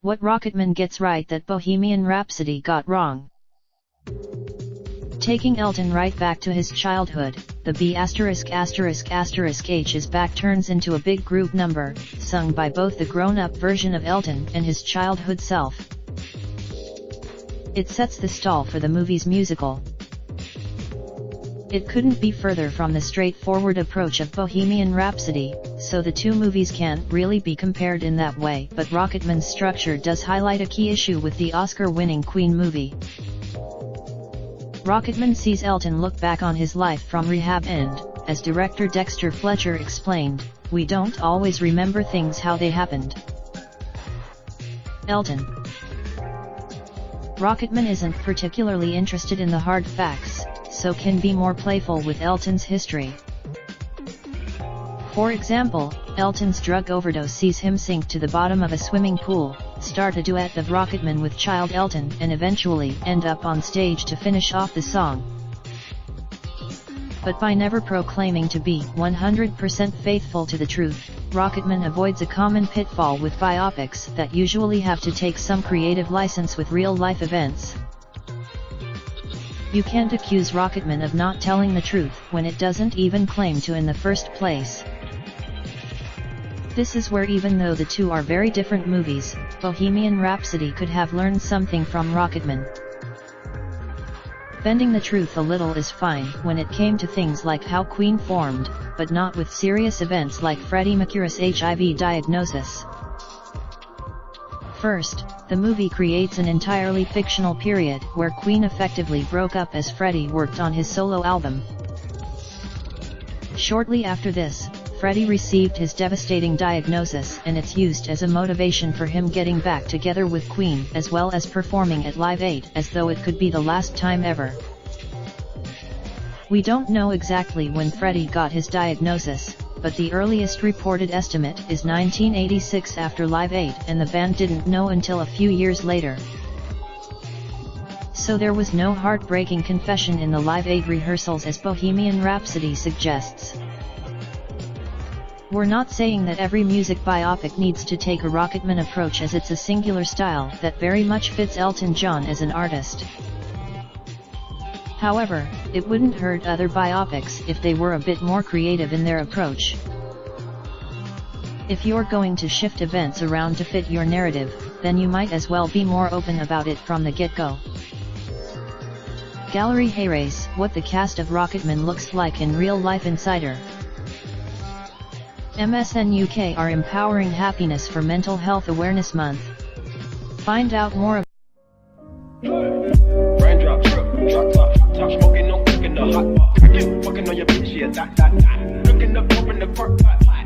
What Rocketman gets right that Bohemian Rhapsody got wrong. Taking Elton right back to his childhood, the B******H is Back turns into a big group number, sung by both the grown-up version of Elton and his childhood self. It sets the stall for the movie's musical. It couldn't be further from the straightforward approach of Bohemian Rhapsody, so the two movies can't really be compared in that way, but Rocketman's structure does highlight a key issue with the Oscar-winning Queen movie. Rocketman sees Elton look back on his life from rehab and, as director Dexter Fletcher explained, we don't always remember things how they happened. Elton. Rocketman isn't particularly interested in the hard facts, so can be more playful with Elton's history. For example, Elton's drug overdose sees him sink to the bottom of a swimming pool, start a duet of Rocketman with child Elton and eventually end up on stage to finish off the song. But by never proclaiming to be 100% faithful to the truth, Rocketman avoids a common pitfall with biopics that usually have to take some creative license with real-life events. You can't accuse Rocketman of not telling the truth when it doesn't even claim to in the first place. This is where, even though the two are very different movies, Bohemian Rhapsody could have learned something from Rocketman. Bending the truth a little is fine when it came to things like how Queen formed, but not with serious events like Freddie Mercury's HIV diagnosis. First, the movie creates an entirely fictional period where Queen effectively broke up as Freddie worked on his solo album. Shortly after this, Freddie received his devastating diagnosis, and it's used as a motivation for him getting back together with Queen as well as performing at Live Aid as though it could be the last time ever. We don't know exactly when Freddie got his diagnosis, but the earliest reported estimate is 1986 after Live Aid, and the band didn't know until a few years later. So there was no heartbreaking confession in the Live Aid rehearsals as Bohemian Rhapsody suggests. We're not saying that every music biopic needs to take a Rocketman approach, as it's a singular style that very much fits Elton John as an artist. However, it wouldn't hurt other biopics if they were a bit more creative in their approach. If you're going to shift events around to fit your narrative, then you might as well be more open about it from the get-go. Gallery Hayraise, what the cast of Rocketman looks like in real life. Insider. MSN UK are empowering happiness for Mental Health Awareness Month. Find out more. Raindrop, drop top, top smoking, no cooking the hot pot. Fucking on your bitch, yeah, that. Looking up, open the park pot.